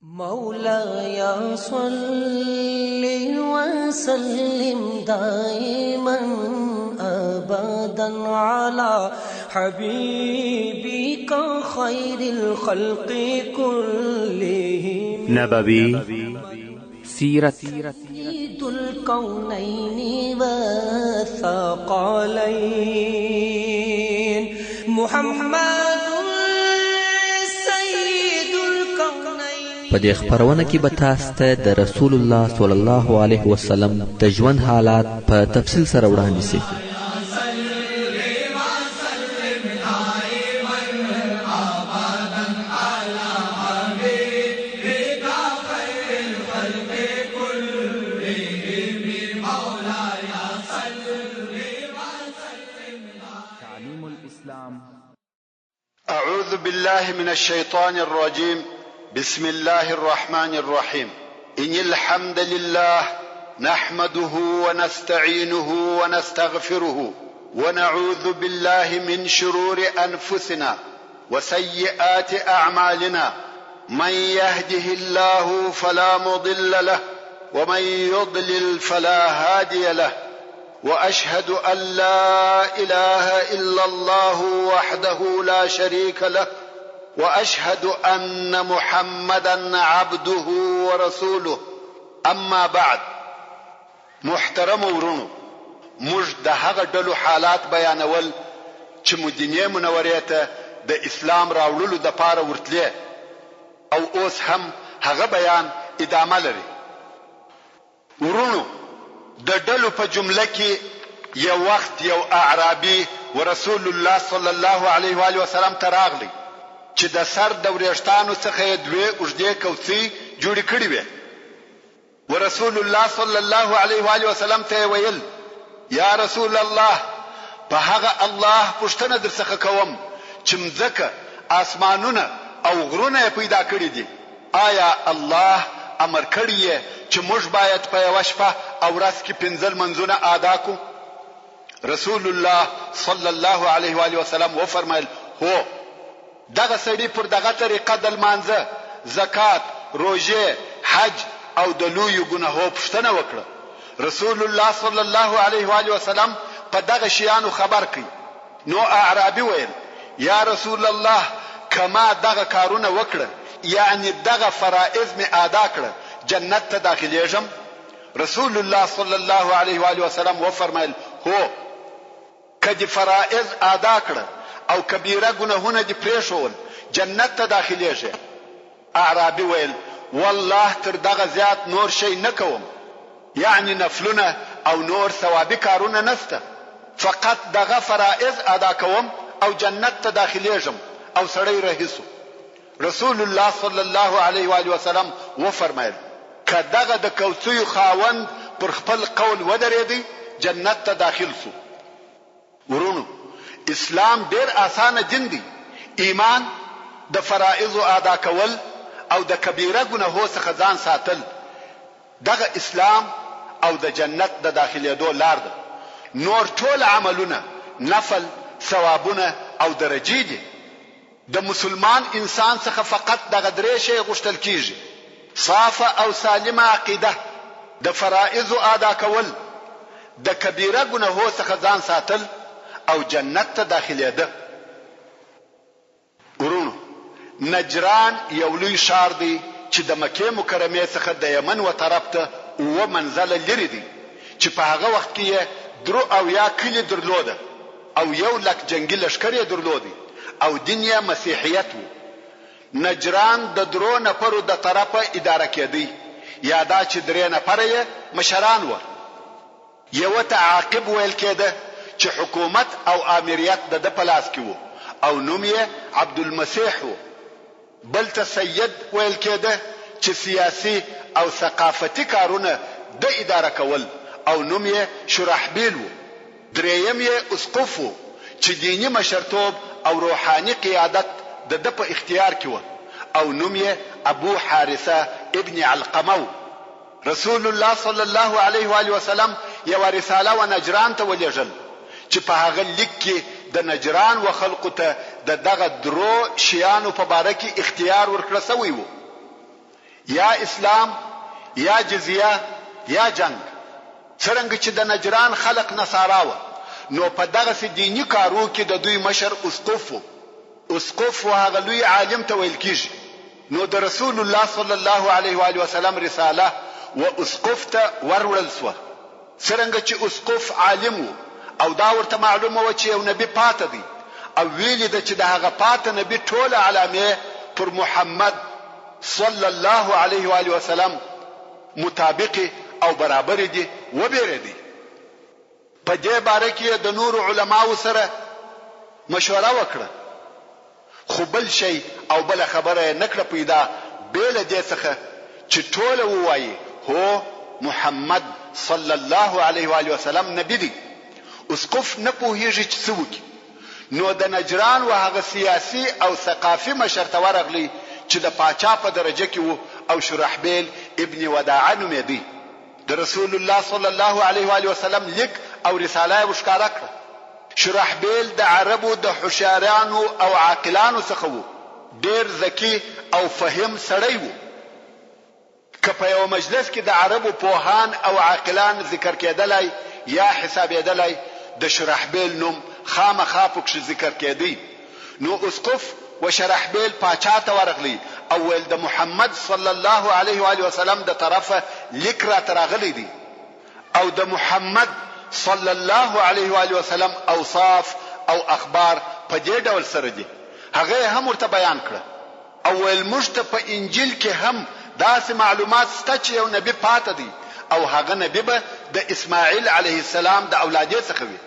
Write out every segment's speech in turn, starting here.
مولاي صل وسلم دائما أبدا على حبيبك خير الخلق كلهم نبوي سيرت سيد الكونين والثقلين محمد په دې خبرونه کې به تاسو ته د رسول الله صلی الله علیه وسلم د ژوند حالات په تفصیل سره وړاندې شي. أعوذ بالله من الشيطان الرجيم. بسم الله الرحمن الرحيم. إن الحمد لله نحمده ونستعينه ونستغفره ونعوذ بالله من شرور أنفسنا وسيئات أعمالنا من يهده الله فلا مضل له ومن يضلل فلا هادي له وأشهد أن لا إله إلا الله وحده لا شريك له وأشهد أن محمدا عبده ورسوله. أما بعد، محترم ورونو، موږ د هغه ډلو حالات بیانول چې مدینه منورې ته د اسلام راوړلو د پاره ورتلې او اوس هم هغه بیان ادامه لري. ورونو، د ډلو په جمله کې یو وخت یو اعرابي ورسول الله صلی الله علیه و آله وسلم ته راغلی چې د سر د وریښتانو څخه دوی اوږدې کوڅې جوړې کړې وې. ورسول الله صلی الله علیه و آله وسلم ته ویل: یا رسول الله، په هغه الله پوښتنه درڅخه کوم چې مځکه، آسمانونه او غرونه پیدا کړي دي. آیا الله امر کړی چې موږ باید په یوه شپه او ورځ کې 5 لمونځونه ادا کړو؟ رسول الله صلی الله علیه و آله وسلم وفرمایل: هو. دغه سړي پر دغه طریقه د لمانځه، زکات، روژه، حج او د لویو ګناهو پوښتنه وکړه. رسول الله صلی الله علیه و آله وسلم په دغه شیانو خبر کړي. نو اعرابي ویل: یا رسول الله، کما دغه کارونه وکړه، یعنی دغه فرائض می ادا کړه، جنت ته داخليږم؟ رسول الله صلی الله علیه و آله وسلم وفرمایل: هو. کدی فرائض ادا کړه او کبیره گناهونه دي پریښول، جنت ته داخليږي. اعرابي ویل: والله تر دغه زیات نور شي نه کوم، یعنی نفلونه او نور ثوابي کارونه نسته، فقط دغه فرائض ادا کوم او جنت ته داخليږم. او سړی رهیسو. رسول الله صلی الله علیه و آله وسلم وفرمایل: کداغه د کوڅو خاوند پر خپل قول ودرېدی، جنت ته داخل سو. ورونو، اسلام ډیر اسانه دین دی. ایمان، د فرائض ادا کول او د کبیره ګناهو څخه ځان ساتل، دغه اسلام او د جنت د داخليدو لار ده. نور ټول عملونه نفل، ثوابونه او درجې دي. د مسلمان انسان څخه فقط دغه درې شی غوښتل کیږي: صافه او سالمه عقیده، د فرائض ادا کول، د کبیره ګناهو څخه ځان ساتل او جنت ته داخليده. ورونو، نجران یو لوی ښار دی چې د مکې مکرمه څخه د یمن و طرف ته 9 منزله لري دي، چې په هغه وخت کې 3 کلی درلوده او 100,000 جنگي لشکرې درلودي او دین یې مسیحیت وو. نجران د 3 نفرو د طرفه اداره کېدی، یا دا چې 3 نفر یې مشران وو. یو ته عاقب ویل کېده چې حکومت او امریت د پلاس کې وو او نوم یې عبدالمسیح وو. بل ته سید ویل کېده چې سیاسي او ثقافتي کارونه د اداره کول او نوم یې شرحبیل وو. دریم یې اسقف وو چې دینی مشرتوب او روحاني قیادت د په اختیار کې وو او نوم یې ابو حارثه ابن علقمه. رسول الله صلی الله علیه و آله وسلم یو رساله و نجران ته ولېږل چې په هغه لیک کې د نجران و خلقو ته دغه درو شیانو په باره کې اختیار ورکړل شوی وو. یا اسلام یا جزیه یا جنگ. څرنګه چې د نجران خلق نصارا و، نو په دغه دینی کارو کې د دوی مشر اسقف و. اسقف هغه لوی عالم ته ویل کیږي. نو د رسول الله صلی الله علیه و آله وسلم رساله و اسقف ته ورول سو. څرنګه چې اسقف عالم و او دا ورته معلومه و چې یو نبی پاتې دی، او ویل د چې د هغه پاتې نبی ټوله علامه پر محمد صلی الله علیه و آله وسلم مطابق او برابر دي و بیره دي. په دې باره کې د نور علماو سره مشوره وکړه، خو بل شي او بل خبره نکړه پیدا بیل دې څخه چې ټوله وایي هو محمد صلی الله علیه و آله وسلم نبی دی. اسقف نه پوهیږي چې څه وکړي. نو د نجران و هغه سیاسي او ثقافي مشر ته ورغلی چې د پاچا په درجه کې وو او شرحبیل ابن وداع نومې دی. د رسول الله صلی الله علیه و آله وسلم لیک او رساله وشکاره کړه. شرحبیل د عربو د حشارانو او عاقلانو څخه وو، ډیر ذکی او فهم سړی وو. که په یو مجلس کې د عربو پوهان او عاقلان ذکر کېدلای یا حسابېدلای، د شرحبیل نوم خامخا پکښ ذکر کېدی. نو اسقف و شرحبیل پاچا ته ورغلی او ول د محمد صلی الله علیه و آله وسلم د طرفه لیک را تراغلی دی، او د محمد صلی الله علیه و آله وسلم اوصاف او اخبار په دې ډول سره دي. هغه هم ورته بیان کړ. او ول مشته په انجیل کې هم داسې معلومات شته چې یو نبی پاتې دی، او هغه نبی به د اسماعیل علیه السلام د اولادې څخه وي،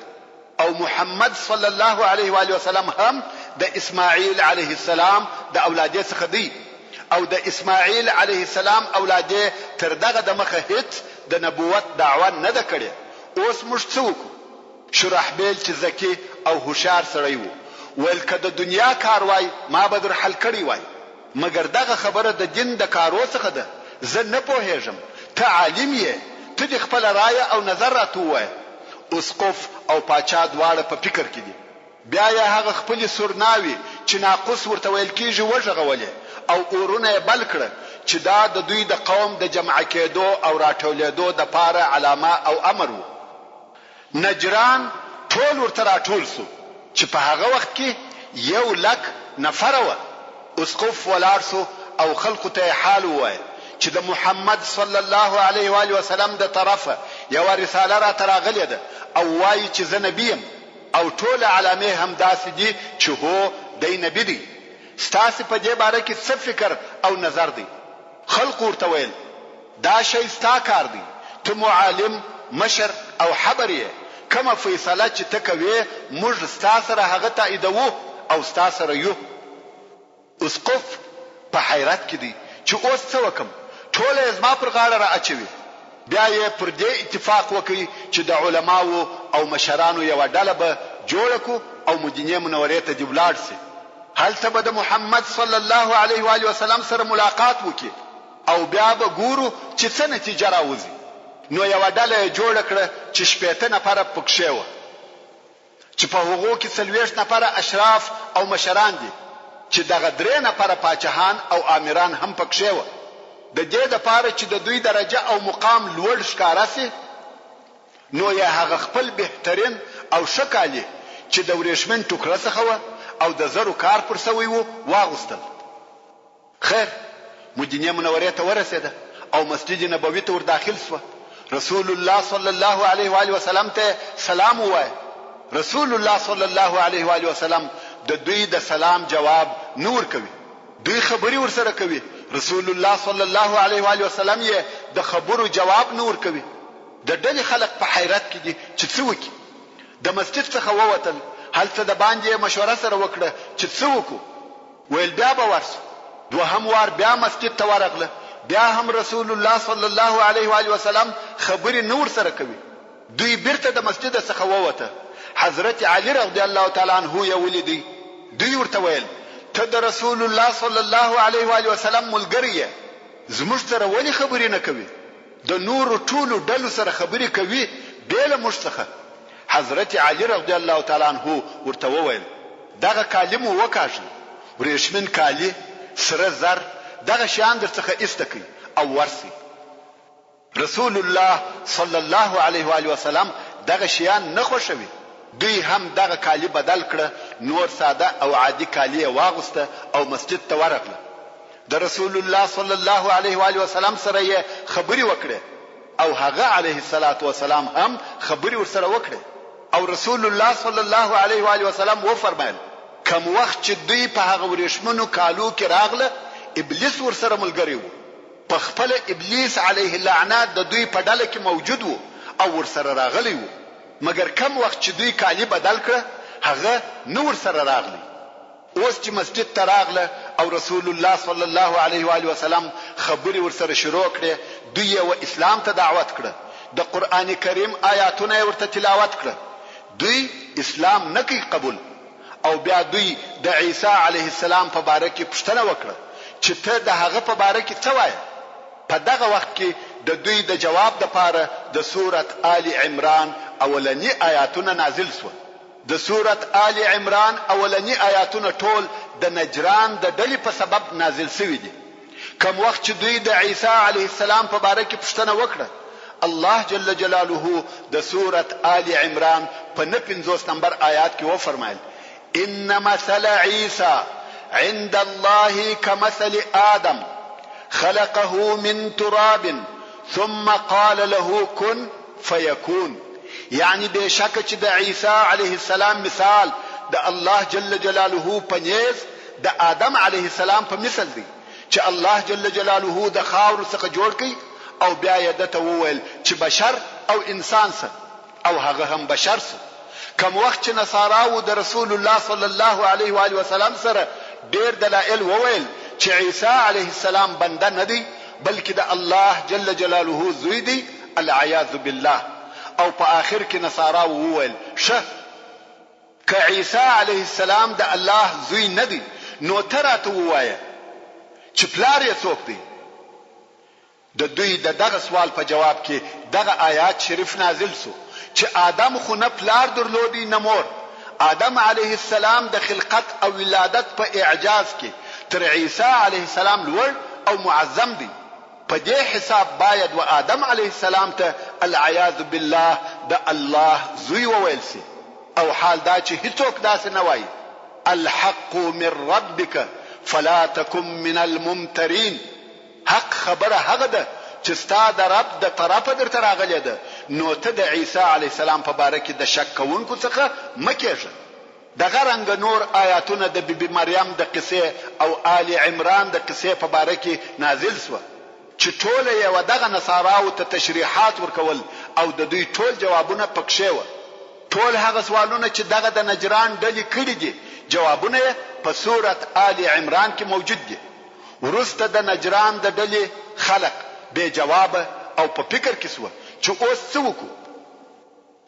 او محمد صلی الله علیه و آله وسلم هم د اسماعیل علیه السلام د اولادې څخه دی، او د اسماعیل علیه السلام اولادې تر دغه د مخه هیڅ د نبوت دعوه نه ده کړې. اوس موږ څه وکړو؟ شرحبیل چې ذکی او هوښیار سړی وو، ویل که د دنیا کار وای ما به در حل کړی وای، مګر دغه خبره د دین د کارو څخه ده. زه نه پوهېږم، ته عالم یې، ته د خپل رایه او نظر راته ووایه. اسقف او پاچا دواړه په فکر کې دي. بیا یې هغه خپل سورناوي چې ناقص ورته ویل کیږي وژغولې او اورونه یې بل کړه چې دا د دوی د قوم د جمع کېدو او راټولېدو د پاره علامه او امر وو. نجران ټول ورته راټول سو چې په هغه وخت کې 100,000 نفر و. اسقف ولاړ سو او خلقو ته حال ووایه چې د محمد صلی الله علیه و آله وسلم د طرفه یو رساله را تراغلې ده، او وایي چې زه نبی یم، او ټول علامې هم داسې دي چې هو دی نبی دی. ستاسې په دې باره کې څه فکر او نظر دی؟ خلق ورته ویل دا شی ستا کار دی، ته معالم مشر او حبر یې، کومه فیصله چې ته کوې موږ ستا سره هغه تاییدوو او ستا سره یو. اسقف په حیرت کې دی چې اوس څه وکم؟ ټول یې زما پر غاړه را اچوي. بیا یې پر دې اتفاق وکړي چې د علماو او مشرانو یو ډله به جوړ کړو او مدینه منورې ته دی ولاړ سي. هلته به د محمد صلی الله علیه و آله وسلم سره ملاقات وکړي او بیا به ګورو چې څه نتیجه راوځي. نو یو ډله جوړ کړه چې 80 نفر پکښې و، چې په هغو کې 40 نفر اشراف او مشران دي، چې دغه 3 نفر پاچاهان او امیران هم پکښې و. د دې لپاره چې د دوی درجه او مقام لوړ ښکارا سي، نو یې هغه خپل بهترین او شکالي چې د ورېښمین ټوکړه څخه و او د زرو کار پر سوی وو واغوستل. خیر مدینه منورې ته ورسېده او مسجد نبوي ته ور داخل شو. رسول الله صلی الله علیه و آله وسلم ته سلام وایي. رسول الله صلی الله علیه و آله وسلم د دوی د سلام جواب نور کوي، دوی خبري ورسره کوي. رسول الله صلی الله علیه و آله وسلم یې د خبرو جواب نور کوي. د ډلې خلک په حیرت کې دي چې څه وکړي. د مسجد څخه ووتل، هلته د باندې مشوره سره وکړه چې څه وکړو. ویل بیا به ورسو. دوهم وار بیا مسجد ته ورغله، بیا هم رسول الله صلی الله علیه و آله وسلم خبري نور سره کوي. دوی بیرته د مسجد څخه ووته. حضرت علی رضی الله تعالی عنہ یې ولیدي. دوی ورته ویل ته د رسول الله صلی الله علیه و آله وسلم ملګری یې، زموږ سره ولې خبرې نه کوي؟ د نور ټولو ډلو سره خبرې کوي بیل موږ څخه. حضرت علی رضی الله تعالی عنہ ورته وویل دغه کالم وکاږي، ورېښمین کالی، سره زر، دغه شیان درڅخه ایسته کړي او ورسي. رسول الله صلی الله علیه و آله وسلم دغه شیان نه خوښوي. دوی هم دغه کالی بدل کړه، نور ساده او عادي کالی واغسته او مسجد ته ورغله. د رسول الله صلی الله علیه و آله وسلم سره یې خبرې وکړه او هغه علیه الصلاة والسلام هم خبرې ورسره وکړه. او رسول الله صلی الله علیه و آله وسلم و فرمایل کوم وخت چې دوی په هغه ورېښمینو کالو کې راغله، ابلیس ورسره ملګری و. په خپل ابلیس علیه اللعنات د دوی په ډله کې موجود و او ورسره راغلی و. مګر کم وخت چې دوی کالی بدل کړه، هغه نو ورسره راغلی. اوس چې مسجد ته راغله او رسول الله صلی الله علیه و آله وسلم خبرې ورسره شروع کړې، دوی یې اسلام ته دعوت کړه. د قران کریم آیاتونه ورته تلاوت کړه. دوی اسلام نه کوي قبول. او بیا دوی د عیسی علیه السلام په باره کې پوښتنه وکړه چې ته د هغه په باره کې څه وایې. په دغه وخت کې د دوی د جواب لپاره د سورة آل عمران اولنی آیاتونه نازل شو. د سورة آل عمران اولنی آیاتونه ټول د نجران د ډلې په سبب نازل شوي دي. کوم وخت چې دوی د عیسی علیه السلام په باره کې پوښتنه وکړه، الله جل جلاله د سورة آل عمران په 50 نمبر آیات کې و فرمایل ان مثل عیسی عند الله كمثل آدم خلقه من تراب ثم قال له كن فيكون. یعنی بشک چې د عیسی علیه السلام مثال د الله جل جلاله په نيز د آدم علیه السلام په مثل دی چې الله جل جلاله د خاور څخه جوړ کړي او بیا یې دته وویل چې بشر او انسان سره او هغه هم بشر سره. کوم وخت چې نصاراو د رسول الله صلی الله علیه و آله وسلم سره ډیر دلایل وویل چې عیسی علیه السلام بنده نه دی بلکې د الله جل جلاله زوی دی، العیاذ بالله. او په آخر کې نصاراو وویل شه که عیسی علیه السلام د الله زوی نه دی نو تراته ووایه چې پلار یې څوک دی. د دوی د دغه سوال په جواب کې دغه آیات شریف نازل شو چې آدم خو نه پلار درلودي نه مور. آدم علیه السلام د خلقت او ولادت په اعجاز کې تر عیسی علیه السلام لوړ او معظم دی. په دې حساب باید و آدم علیه السلام ته العیاذ بالله د الله زوی وویل سي. او حال دا چې هیڅوک داسې نه وایي الحق من ربک فلا تکن من الممترین. حق خبره هغه ده چې ستا د رب د طرفه درته راغلې ده، نو ته د عیسی علیه السلام په باره کې د شک کوونکو څخه مه کېږه. دغه رنګ نور آیاتونه د بیبي مریم د قصې او آل عمران د قصې په باره کې نازل شوه چې ټول یې و دغه نصاراو ته تشریحات ورکول او د دوی ټول جوابونه پکښې و. ټول هغه سوالونه چې دغه د نجران ډلې کړي دي جوابونه یې په سورة آل عمران کې موجود دي. ورسته د نجران د ډلې خلق بے جواب او په فکر کې سو چې اوس څه وکړو.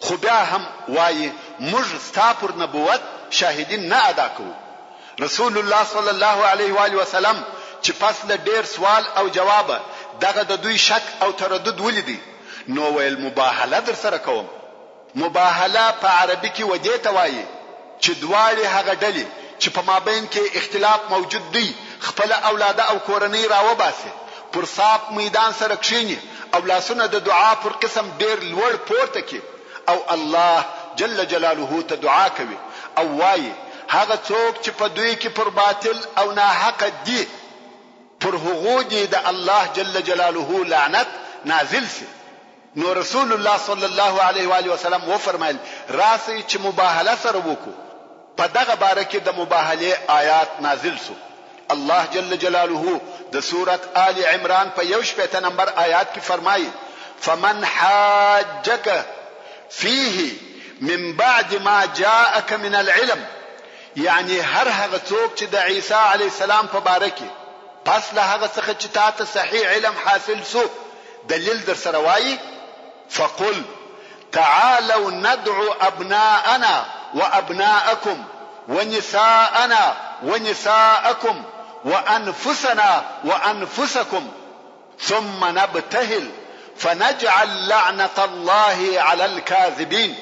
خو بیا هم وایي موږ ستا پر نبوت شاهدین نه ادا کوو. رسول الله صلی الله علیه و آله وسلم چې پس له ډیر سوال او جواب دغه د دوی شک او تردد ولیدي نو ویل مباهله در سره کوم. مباهله په عربي کې ودې ته وایي چې دواړي هغه ډلې چې په مابین کې اختلاف موجود دی خپل اولاده او کورنۍ راوباسي، پر صاف میدان سره کښیني او لاسونه د دعا پر قسم ډیر لوړ پورته کې او الله جل جلاله ته دعا کوي او وایي هغه څوک چې په دوی کې پر باطل او ناحق دي پر هغو دي د الله جل جلاله لعنت نازل شي. نو رسول الله صلی الله علیه و آله وسلم و فرمایل راسي چې مباهله سره وکړو. په دغه باره کې د مباهله آیات نازل شو. الله جل جلاله د سورة آل عمران په 1 نمبر آیات کې فرمایي فمن حاجك فيه من بعد ما جاءك من العلم. یعنی هر هغه څوک چې د عیسی علیه السلام په باره کې پس له هغه څخه چې تاسو صحیح علم حاصل سو دلیل در سره وایي فقل تعالوا ندعو ابناءنا وابناءكم ونساءنا ونساءكم وانفسنا وانفسكم ثم نبتهل فنجعل لعنة الله على الكاذبين.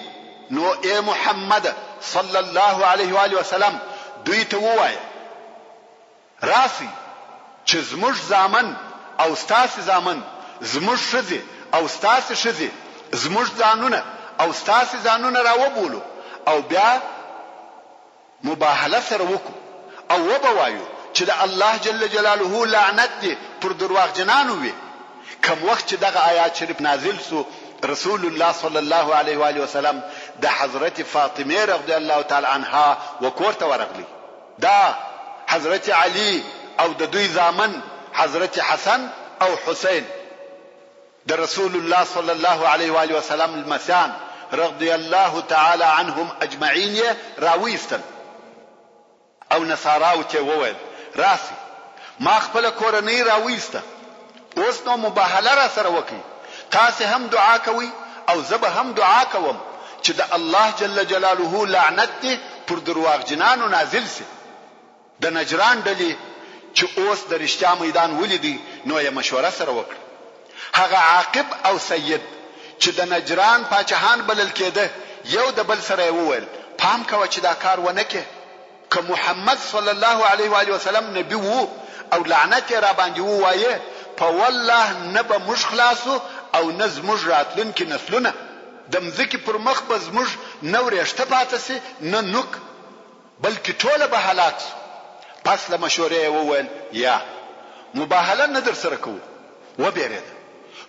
نو اے محمد صلی الله علیه و آله وسلم دوی ته ووایه راسي چې زموږ زامن او ستاسې زامن، زموږ ښځې او ستاسې ښځې، زموږ ځانونه او ستاسې ځانونه راوبولو او بیا مباهله سره وکړو او وبوایو چې د الله جل جلاله لعنت دی پر درواغجنانو وي. کم وخت چې دغه آیات شریف نازل سو، رسول الله صلی الله علیه و آله وسلم د حضرت فاطمه رضی الله تعالی عنها وکور ته ورغلی. دا حضرت علی او د دوی زامن حضرت حسن او حسین د رسول الله صلی الله علیه و آله وسلم المسیان رضی الله تعالی عنهم اجمعین راویستل او نصاراو ته وویل راسي ما خپل کورنۍ راویسته، اوس نو مباهله را سره وکي، تاسو هم دعا کوي او زه به هم دعا کوم چې د الله جل جلاله لعنت دې پر درواغجنانو نازل سي. د نجران ډلې چې اوس د رښتیا میدان ولیدي نو یې مشوره سره وکړه. هغه عاقب او سید چې د نجران پاچاهان بلل کېده یو د بل سره وویل پام کوه چې دا کار ونه کې، که محمد صلی الله علیه و آله وسلم نبی وو او لعنت را باندې ووایه په والله نه به موږ خلاصو او نه زموږ راتلونکي نسلونه د مځکې پر مخ به زموږ نه ورېښته پاتې سي نه نوک، بلکې ټوله به هلاک سو. پس له مشورې وویل یا مباهله نه در سره کوو. وبېرېده.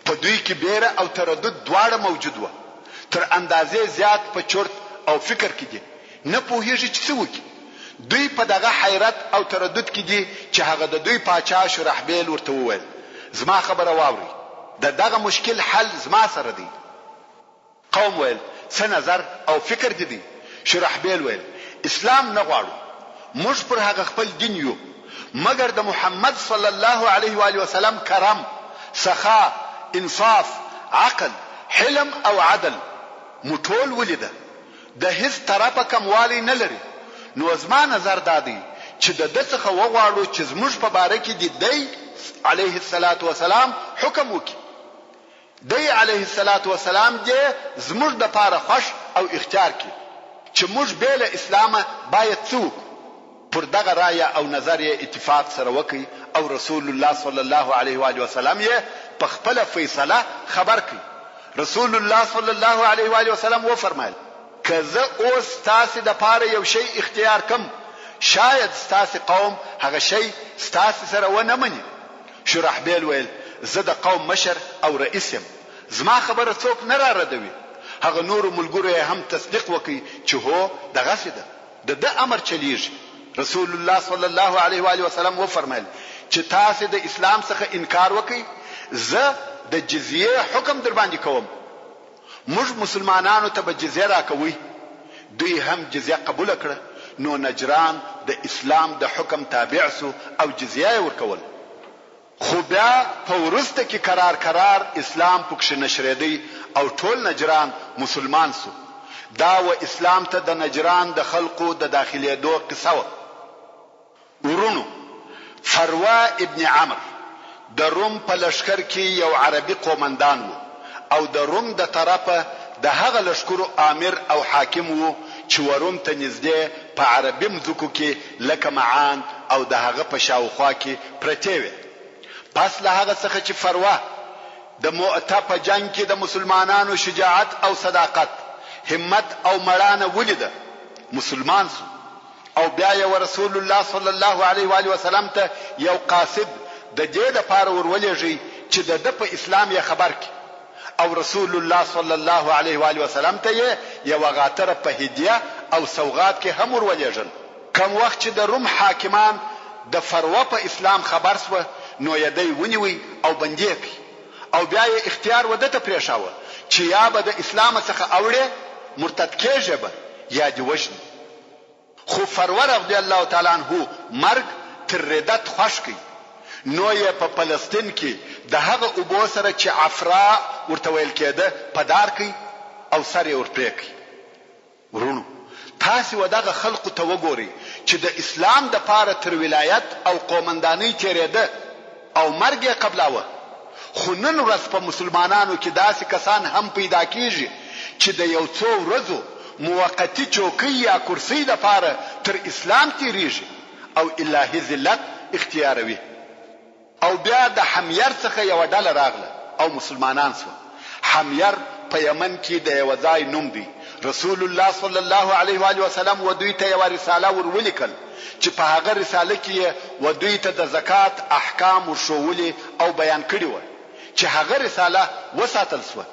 په دوی کې بیره او تردد دواړه موجود وه. تر اندازې زیات په چرت او فکر کې دي، نه پوهېږي چې څه وکړي. دوی په دغه حیرت او تردد کې دي چې هغه د دوی پاچا شرحبیل ورته وویل زما خبره واوري، دغه مشکل حل زما سره دی. قوم ویل څه نظر او فکر دي؟ شرحبیل ویل اسلام نه غواړو، موږ پر هغه خپل دین یو، مګر د محمد صلی الله علیه و آله وسلم کرم، سخا، انصاف، عقل، حلم او عدل مو ټول ولیده، د هیڅ طرفه کموالی نه لري. نو زما نظر دادی چې د دې څخه وغواړو چې زموږ په باره کې دی علیه الصلاۃ والسلام حکم وکړي. دی علیه الصلاۃ والسلام دې زموږ د پاره خوش او اختیار کړي چې موږ به له اسلامه باید څوک پر دغه رائے او نظر اتفاق سره وکړي او رسول الله صلی الله علیه و آله وسلم یې په خپل فیصله خبر کړي. رسول الله صلی الله علیه و آله وسلم و فرمایل که زه اوس تاسو د پاره یو شی اختیار کم، شاید تاسو قوم هغه شی تاسو سره ونه مني. شرحبیل ویل زه د قوم مشر او رئیس یم، زما خبره څوک نه را ردوي. هغه نور ملګرو هم تصدیق وکړي چې هو دغه څه ده، د امر چلیږي. رسول الله صلی الله علیه و آله وسلم و فرمایل چې تاسو د اسلام څخه انکار وکړي زه د جزیه حکم در باندې کوم. موږ مسلمانانو ته به جزیه راکوي. دوی هم جزیه قبول کړه. نو نجران د اسلام د حکم تابع سو او جزیه ورکول. خو بیا په ورسته کې قرار اسلام پکښ نشریدي او ټول نجران مسلمان سو. دا و اسلام ته د نجران د خلقو د داخلي دو قصه و. ورونو فروه ابن عمرو د روم په لشکر کې یو عربي قومندان وو او د روم د طرفه د هغه لشکرو امیر او حاکم وو چې وروم ته نږدې په عربي مځکو کې لکه معان او د هغه په شاوخوا کې پرته وي. پس له هغه څخه چې فروه د مؤته په جنگ کې د مسلمانانو شجاعت او صداقت، همت او مړانه ولیده، مسلمان سو. او بیا یې رسول الله صلی الله علیه و آله وسلم ته یو قاصد د دې لپاره ورولېږي چې د په اسلام یې خبر کړي. او رسول الله صلی الله علیه و آله وسلم ته یو غاتره په هدیه او سوغات کې هم ورولېږل. کوم وخت چې د روم حاکمان د فروه په اسلام خبر سو نو یې دی ونیوي او بندي کړي او بیا یې اختیار ودته پریښاوه چې یا به د اسلام څخه اوړي مرتد کېږي به یا دی وژني. خو فروه رضی الله تعالی عنہ مرګ تر ردت خوش کړي. نو یې په فلسطین کې د هغه ابو سره چې عفرا ورته ویل کېده پدار کړي او سر یې ورپرې کړي. ورونو تاسو ودغه خلق ته وګورئ چې د اسلام د پاره تر ولایت او قومندانۍ تیرېده او مرګ یې قبلاوه. خو نن ورځ په مسلمانانو کې داسې کسان هم پیدا کیږي چې د یو څو ورځو موقتی چوکۍ یا کرسۍ لپاره تر اسلام تیریږي او الهي ذلت اختیاروي. او بیا د حمیر څخه یو ډله راغله او مسلمانان شو. حمیر په یمن کې د یو ځای نوم دی. رسول الله صلی الله علیه و آله وسلم و دوی ته یو رساله ورولېکل چې په هغه رساله کې و دوی ته د زکات احکام ورښولي او بیان کړي و چې هغه رساله وساتل شو.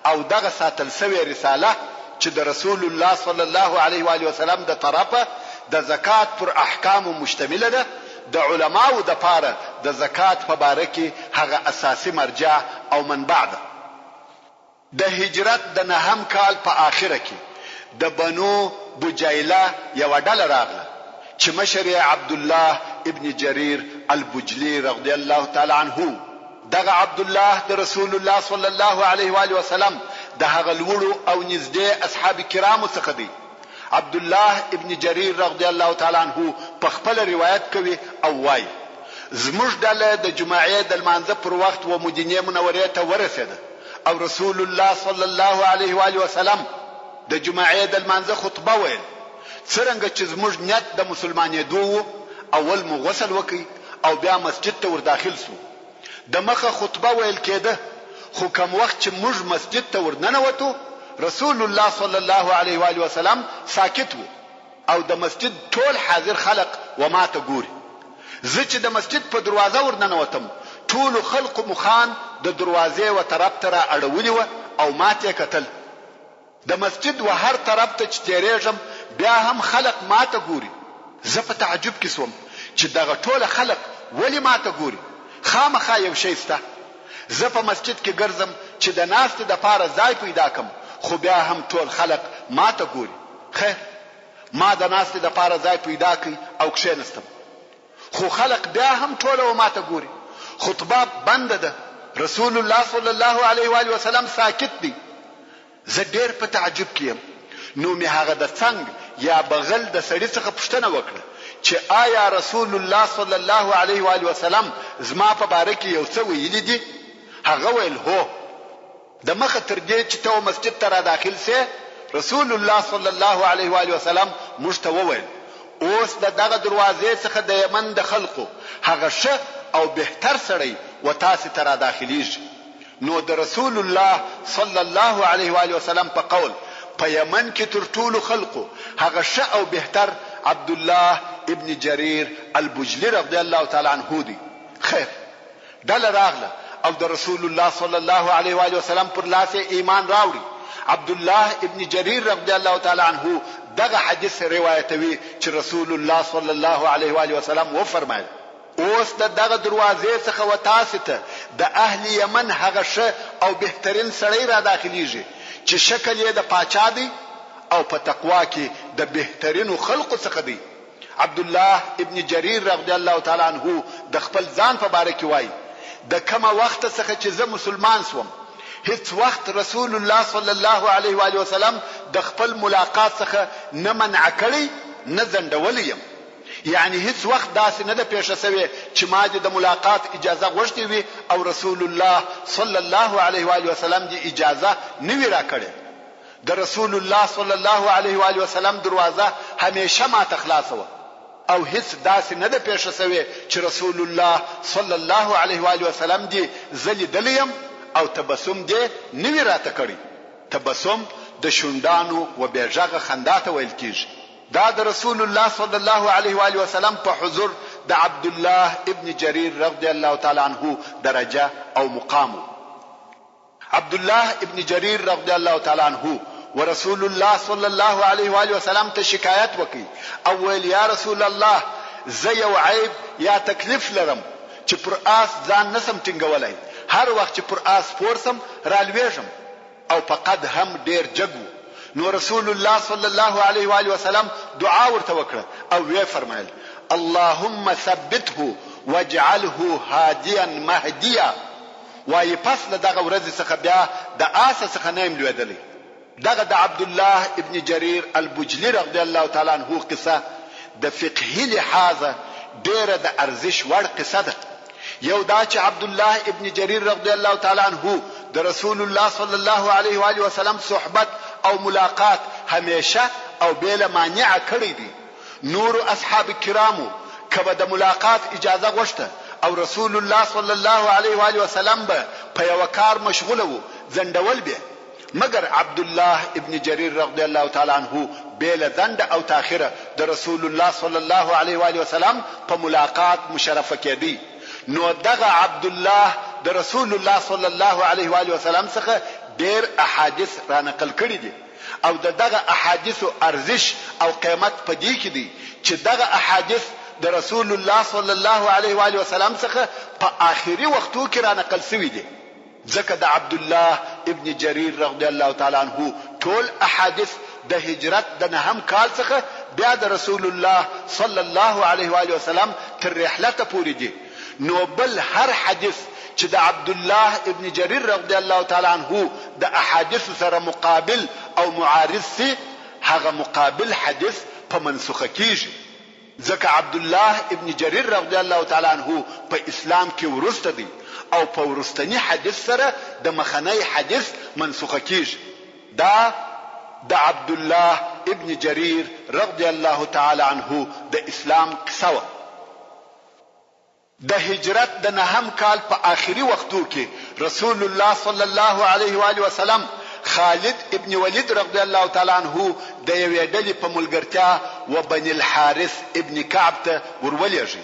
او دغه ساتل شوی رساله چې د رسول الله صلی الله علیه و آله وسلم د طرفه د زکات پر احکام مشتمله ده. د علماو د پاره د زکات په باره کې هغه اساسي مرجع او منبع ده. د هجرت د نهم کال په آخره کې د بنو بجیله یو ډله راغله چې مشر عبد الله ابن جرير البجلی رضی الله تعالی عنه. دغه عبد الله د رسول الله صلی الله علیه و آله وسلم د هغه لوړو او نږدې اصحاب کرامو څخه دی. عبد الله ابن جرير رضی الله تعالی عنه په خپل روایت کوي او وايي زموږ ډله د جمعې د لمانځه پر وخت و مدینه منورې ته ورسېده او رسول الله صلی الله علیه و آله وسلم د جمعې د لمانځه خطبه ویل. څرنګه چې زموږ نیت د مسلمانېدو اول مو غسل وکړي او بیا مسجد ته ور داخل سو. د مخه خطبه ویل کېده خو کوم وخت چې موږ مسجد ته ورننوتو رسول الله صلی الله علیه و آله وسلم ساکت وو او د مسجد ټول حاضر خلق و ما ته ګوري. زه چې د مسجد په دروازه ورننوتم ټول خلق مخان د دروازې و طرف ته را اړولې و او ما ته کتل. د مسجد و هر طرف ته چې تیرېږم بیا هم خلق ما ته ګوري. زه په تعجب کې سوم چې دغه ټول خلق ولی ما ته ګوري. خامخا یو شی سته. زه په مسجد کې ګرځم چې د ناستې د پاره ځای پیدا کم خو بیا هم ټول خلق ما ته ګوري. خیر ما د ناستې د پاره ځای پیدا کړ او کښېنستم خو خلق بیا هم ټول و ما ته ګوري. خطبه بنده ده. رسول الله صلی الله علیه و آله وسلم ساکت دی. زه ډېر په تعجب کې یم. نو مې هغه د څنګ یا بغل د سړي څخه پوښتنه وکړه چې آیا رسول الله صلی الله علیه و آله وسلم زما په باره کې یو څه ویلي دي؟ هغه ویل هو. د مخه تر دې چې ته مسجد ته را داخل سې رسول الله صلی الله علیه و آله وسلم موږ ته وویل اوس دغه دروازې څخه د یمن د خلقو هغه ښه او بهتر سړی و تاسو ته را داخليږي. نو د رسول الله صلی الله علیه و آله وسلم په قول په یمن کې تر ټولو خلقو هغه ښه او بهتر عبد الله ابن جرير البجلی رضی الله تعالی عنه دی. خیر دل راغله او د رسول الله صلی الله علیه و آله وسلم پر لاس ایمان راوړي. عبد الله ابن جرير رضی الله تعالی عنه دغه حدیث روایتوي چې رسول الله صلی الله علیه و آله وسلم و فرمایل اوس دغه دروازې څخه و تاسو ته د اهل یمن هغه ښه او بهترین سړی را داخليږي چې شکل یې د پاچا دی او په تقوا کې د بهترینو خلقو څخه دی. عبد الله ابن جرير رضی الله تعالی عنه د خپل ځان په باره کې وایي د کومه وخت څخه چې زه مسلمان سوم هیڅ وخت رسول الله صلی الله علیه و آله وسلم د خپل ملاقات څخه نه منع کړی نه ځنډولی یم. یعنی هیڅ وخت داسې نه ده پیښه شوې چې ما د ملاقات اجازه غوښتې وي او رسول الله صلی الله علیه و آله وسلم دې اجازه نه وی راکړې. د رسول الله صلی الله علیه و آله وسلم دروازه همیشه ما ته خلاصه وه او هیڅ داسې نه ده پیښه شوې چې رسول الله صلی الله علیه و آله وسلم دې زه لیدلی یم او تبسم دې نه وی راته کړی. تبسم د شونډانو و بېغږه خندا ته ویل کیږي. دا د رسول الله صلی الله علیه و آله وسلم په حضور د عبد الله ابن جرير رضی الله تعالی عنه درجه او مقام. عبد الله ابن جرير رضی الله تعالی عنه ورسول الله صلی الله علیه و آله وسلم ته شکایت وکي او ویل یا رسول الله زه یو عیب یا تکلیف لرم چې پر آس ځان نسم ټینګولای. هر وخت چې پر آس پورسم را لويږم او فقد هم ډیر جګو. نو رسول الله صلی الله علیه و آله وسلم دعا ورته وکړه او وی فرمایل اللهم ثبته واجعله هاديا مهديا. وای پس له دغه ورځ څخه بیا د آس څخه نه ملوېدلی. دغه د عبد الله ابن جرير البجلی رضی الله تعالی عنه قصه د فقهي لحاظه ډیره د ارزش وړ قصه ده. یو دا چې عبد الله ابن جرير رضی الله تعالی عنه د رسول الله صلی الله علیه و آله وسلم صحبت او ملاقات همیشه او بلا مانع کړی دي. نور اصحاب کرامو کبه د ملاقات اجازه غوښته او رسول الله صلی الله علیه و آله وسلم به په یو کار مشغوله وو زندول به مگر عبد الله ابن جرير رضی الله تعالی عنه بیل زند او تاخيره د رسول الله صلی الله علیه و آله وسلم په ملاقات مشرفه کېدی نو دغه عبد الله د رسول الله صلی الله علیه و آله وسلم څخه ډېر احادیث را نقل کړي دي او دغه احادیث ارزش او قیمت په دې کې دي چې دغه احادیث د رسول الله صلی الله علیه و آله وسلم څخه په آخري وختو کې را نقل شوی دي ځکه د عبد الله ابن جرير رضی الله تعالی عنه ټول احادیث د هجرت د نهم کال څخه بیا د رسول الله صلی الله علیه و آله وسلم تر رحلته پورې دي نو بل هر حدیث چې د عبد الله ابن جرير رضی الله تعالی عنه د احادیث سره مقابل او معارض سي هغه مقابل حدیث په منسوخه کیږي ځکه عبد الله ابن جرير رضی الله تعالی عنه په اسلام کې ورسته دي او په ورستنی حدیث سره د مخنی حدیث منسوخه کیږي دا د عبد الله ابن جرير رضی الله تعالی عنه د اسلام قصه د هجرت د نهم کال په آخري وختو کې رسول الله صلی الله علیه و آله وسلم خالد ابن ولید رضی الله تعالی عنه د یوې ډلې په ملګرتیا و بني الحارث ابن کعب ته ورولېږي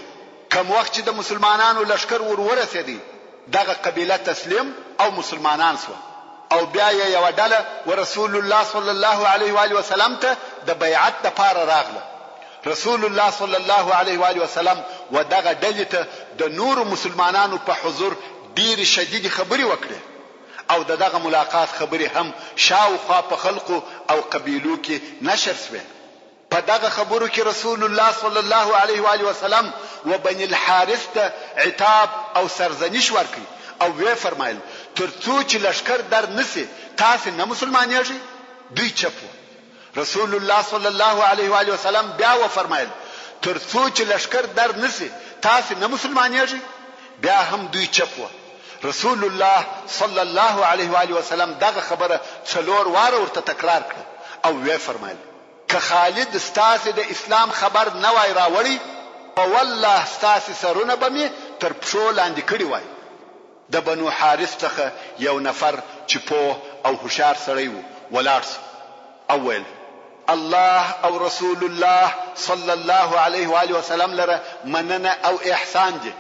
کوم وخت چې د مسلمانانو لشکر ورورسېدی دغه قبیله تسلیم او مسلمانان سو او بیا یو ډله ورسول الله صلی الله علیه و آله وسلم ته د بیعت لپاره راغله رسول الله صلی الله علیه و آله وسلم ودغه ډلې ته د نور مسلمانانو په حضور ډیر شدید خبري وکړه او دغه ملاقات خبري هم شاوخوا په خلقو او قبیلو کې نشر شوه په دغه خبرو کې رسول الله صلی الله علیه و آله وسلم و بني الحارث ته عتاب او سرزنش ورکړي او وی فرمایل ترڅو چې لشکر در نسی تاسو نه مسلمانېږئ دوی چپو رسول الله صلی الله علیه و آله وسلم بیا و فرمایل ترڅو چې لشکر در نسی تاسو نه مسلمانېږئ بیا هم دوی چپو رسول الله صلی الله علیه و آله وسلم دغه خبره څلور واره ورته تکرار کړ او وی فرمایل که خالد ستاسو د اسلام خبر نه وای راوړی او والله ستاسو سرونه به می تر پښو لاندې کړی وای د بنو حارث څخه یو نفر چې په او هوشار سړی وو ولاړ اول الله او رسول الله صلی الله علیه و آله وسلم لره مننه او احسان دي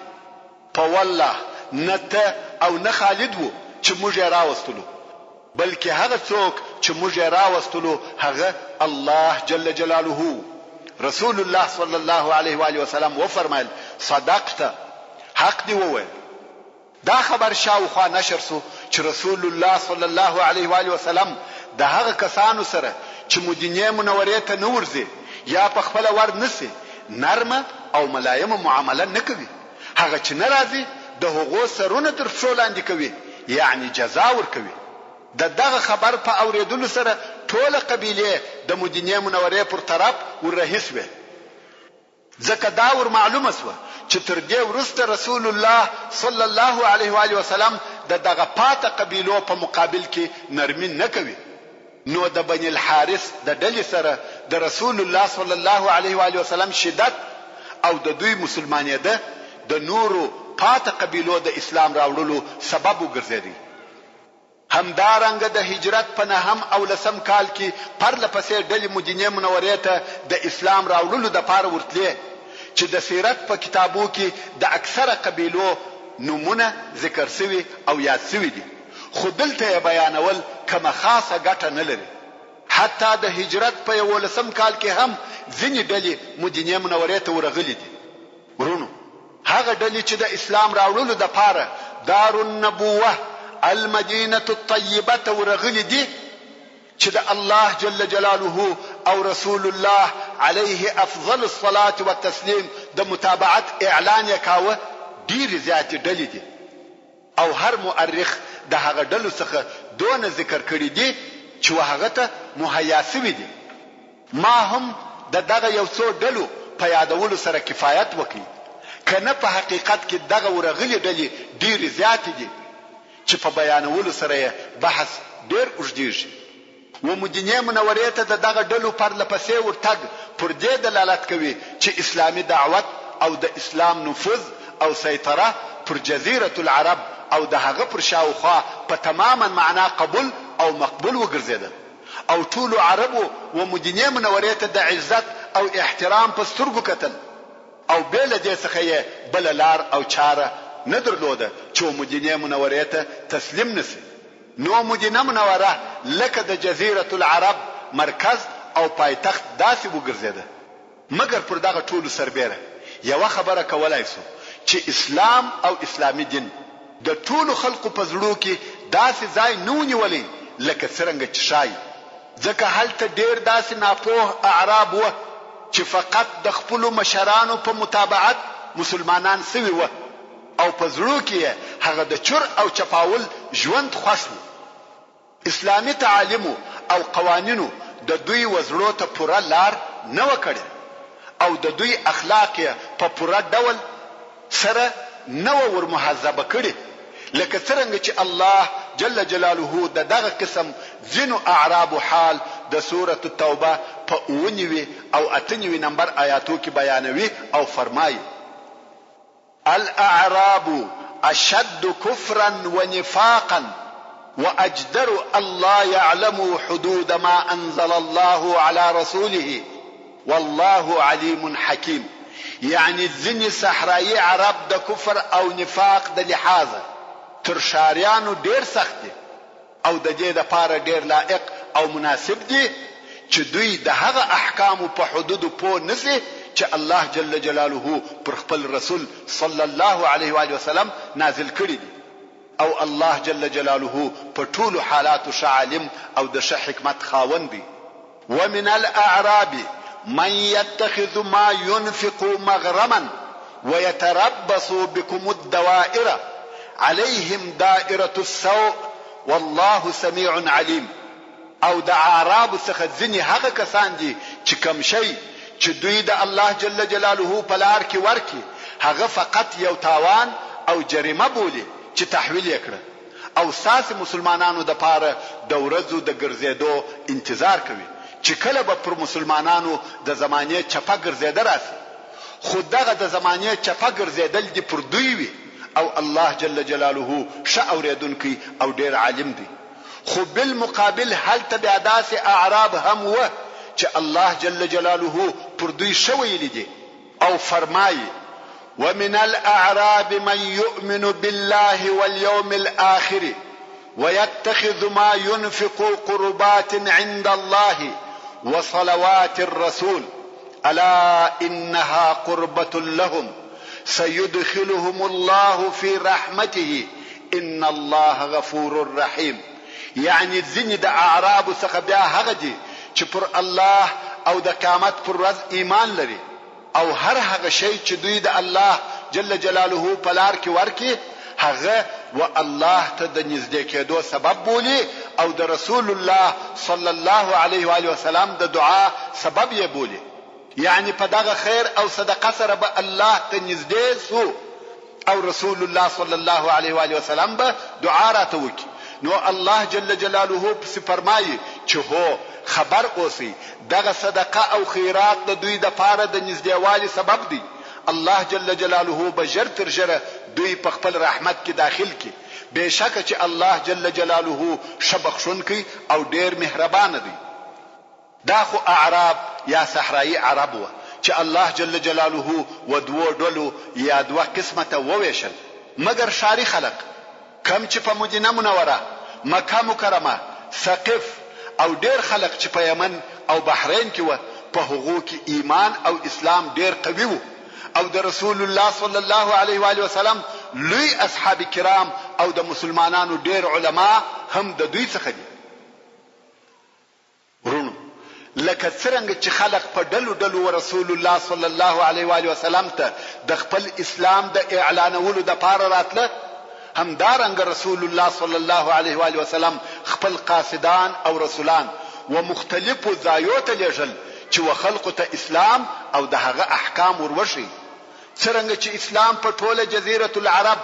په والله نته او نه خالد وو چې موږ راوستلو بلکې هغه څوک چې موږ راوستلو هغه الله جل جلاله رسول الله صلی الله علیه و آله وسلم و فرمایل صدقت حق دی وویل دا خبر شاوخوا نشر سو چې رسول الله صلی الله علیه و آله وسلم د هغه کسانو سره چې مدینه منورې ته نه ورځي یا په خپل ور نسی نرمه او ملایمه معامله نکوي هغه چې ناراضي د هغو سرونه تر څو لاندې کوي یعنی جزا ور کوي دغه خبر په اوریدلو سره ټول قبیله د مدینه منورې پر طرف ورهیس وي ځکه دا ور معلومه سو چې تر دې ورسته رسول الله صلی الله علیه و آله وسلم دغه پاته قبیلو په مقابل کې نرمي نه کوي نو د بني الحارث د ډلې سره د رسول الله صلی الله علیه و آله وسلم شدت او د دوی مسلمانېده د نورو پاته قبیلو د اسلام راوړلو سبب وګرځېدي همدارنګ د هجرت په نهم او لسم کال کې پرلپسې ډلې مدینه منورې ته د اسلام راوړلو د پاره ورتلې چې د سیرت په کتابو کې د اکثره قبیلو نمونه ذکر شوی او یاد شوی دي خو دلته بیانول کومه خاصه ګټه نه لري حتی د هجرت په 11 کال کې هم ځینې ډلې مدینه منورې ته ورغلي دي ورونو هغه ډلې چې د اسلام راوړلو د پاره دار النبوه المدینه الطیبه ته ورغلي دي چې د الله جل جلاله او رسول الله عليه افضل الصلاه والتسلیم د متابعت اعلان وکاوه ډیر زیات ډلې دي او هر مؤرخ د هغه ډلو څخه دون ذکر کړی دي چې هغه ته مهیا شوی دي ما هم دغه یو څو ډلو په یادولو سره کفایت وکړي کنه په حقیقت کې دغه ورغلي ډلې ډیر زیات دي چې په بیانولو سره بحث ډیر اوږدېږي و مدینه منورې ته دغه ډلو پرلپسې ورتګ پر دې دلالت کوي چې اسلامي دعوت او د اسلام نفوذ او سیطره پر جزیره العرب او د هغه پر شاوخوا په تماما معنا قبول او مقبول وګرځیده او ټول عربو و مدینه منورې ته د عزت او احترام په سترګو کتل او بل دې څخه یې بل لار او چاره نه درلوده چې مدینه منورې ته تسلیم نشي. نو مدینه منوره لکه د جزیره العرب مرکز او پایتخت داسې وګرځیده. مګر پر دغه ټولو سربېره یو خبره کولای سو چې اسلام او اسلامي دین د ټولو خلقو په زړه کې داسې ځای نه ونیولې لکه څنګه چې شای. ځکه هلته ډېر داسې ناپوه اعراب و چې فقط د خپل مشرانو په متابعت مسلمانان سوي و او په زړه کې هغه د چور او چپاول ژوند خوښ و. اسلامي تعالیم او قوانینو د دوی وزړو ته پوره لار نه وکړي او د دوی اخلاق په پوره ډول سره نو ور محاسبه کړي لکه څنګه چې الله جل جلاله دغه قسم ځینو اعراب حال د سوره التوبه په 19 او 98 نمبر آیاتو کې بیانوي او فرمایي: الاعراب اشد كفرا ونفاقا واجدر الله يعلم حدود ما انزل الله على رسوله والله عليم حكيم. يعني ځینې صحرایي عرب د کفر او نفاق د لحاظه تر شاریانو ډیر سخت دي او د دې لپاره ډیر لائق او مناسب دي چې دوی د هغه احکام په حدود په نسي چې الله جل جلاله پر خپل رسول صلی الله علیه و آله وسلم نازل کړی دي او الله جل جلاله په ټولو حالاتو عالم او د حکمت خاوند دي. ومن الاعراب من يتخذ ما ينفق مغرما ويتربص بكم الدوائر عليهم دائرة السوء والله سميع عليم. او د اعراب څخه ځینې هغه کسان دي چې کوم شی چې دوی د الله جل جلاله په لار کې ورکي هغه فقط یو تاوان او جریمه بولي چې تحویل یې کړ او ساس مسلمانانو د پاره د ورځو د ګرځېدو انتظار کوي چې کله به پر مسلمانانو د زمانه چپه ګرځېدل راسي. خود دغه د زمانه چپه ګرځېدل دي پر دوی وي او الله جل جلاله ش اوریدونکي او ډیر عالم دي. خو بالمقابل هل تبع داس اعراب هم و چې الله جل جلاله پر دوی شوی لیدي او فرمایي: ومن الاعراب من يؤمن بالله واليوم الاخر ويتخذ ما ينفق قربات عند الله وصلوات الرسول الا انها قربة لهم سيدخلهم الله في رحمته ان الله غفور رحيم. يعني ځینې د اعراب څخه بیا هغه دي چې پر الله او د قیامت پر ورځ ایمان لري او هر هغه شی چې دوی د الله جل جلاله په لار کې ورکي هغه و الله ته د نږدې کېدو سبب بولي او د رسول الله صلی الله علیه و آله وسلم د دعا سبب یې بولي. يعني په دغه خیر او صدقه سره به الله ته نږدې سو او رسول الله صلی الله علیه و آله وسلم به دعا راته وکړي. نو الله جل جلاله په فرمایي چې هو خبر اوسئ دغه صدقه او خیرات د دوی د پاره د نږدېوالي سبب دی. الله جل جلاله بجر تر جره دوی په خپل رحمت کې داخل کی. بشکه چې الله جل جلاله شبخشون کی او ډیر مهربان دی. دا خو اعراب یا صحرایی عرب و چې الله جل جلاله ودو ډلو یا دوه قسمته وویشل. مگر شاری خلق کم چې په مدینه منوره مکه مکرمه ثقف او ډیر خلق چې په یمن او بحرین کې و په هغو کې ایمان او اسلام ډیر قوي وو او د رسول الله صلی الله علیه و آله وسلم لوی اصحاب کرام او د مسلمانانو ډیر علما هم د دوی څخه دي. ورونو لکه څنګه چې خلق په ډلو ډلو رسول الله صلی الله علیه و آله وسلم ته د خپل اسلام د اعلانولو د پاره راتله هم دارنګ رسول الله صلی الله علیه و آله وسلم خپل قاصدان او رسولان و مختلفو ځایو ته لېږل چې وخلقو ته اسلام او د هغه احکام وروشي. څنګه چې اسلام په ټوله جزیره العرب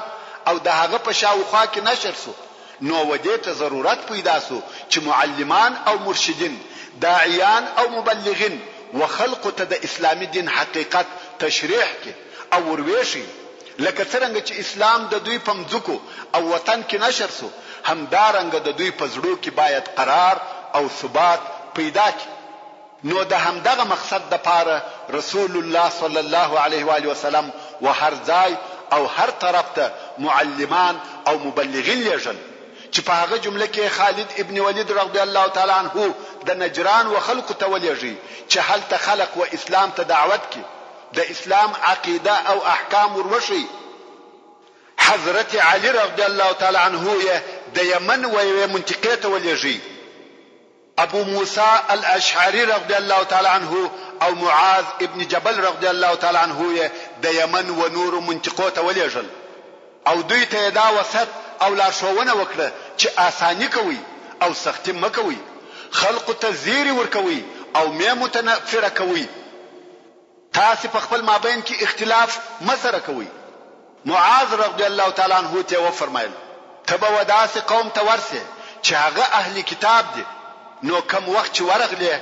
او د هغه په شاوخوا کې نشر سو نو ودې ته ضرورت پیدا سو چې معلمان او مرشدین داعیان او مبلغین وخلقو ته د اسلامي دین حقیقت تشریح کې او وروشي لکه څرنګه چې اسلام د دوی په مځکو او وطن کې نشر سو، همدارنګه د دوی په زړو کې باید قرار او ثبات پیدا کړي. نو د همدغه مقصد د پاره رسول الله صلی الله علیه و آله وسلم و هر ځای او هر طرف ته معلمان او مبلغین لېږل، چې په هغه جمله کې خالد ابن ولید رضی الله تعالی عنه د نجران و خلق ته ولېږي چې هلته خلق و اسلام ته دعوت کړي، د اسلام عقیده او احکام وروښي. حضرت علی رضی الله تعالی عنه د یمن و منطقه ته ولېږي. ابو موسی الاشعری رضی الله تعالی عنه او معاذ ابن جبل رضی الله تعالی عنه د یمن و نور منطقو ته ولېږل، او دوی ته دا وسط او لارښوونه وکړه چې آسانی کوي او سختی مکوي، خلق ته زیری ورکوي او مې متنفره کوي، تاسو په خپل مابین کې اختلاف مسره کوي. معاذ رضی الله تعالی عنه ته و فرمایل ته به وداسې قوم ته ورسې چې هغه اهلی کتاب دي، نو کم وخت چې ورغلی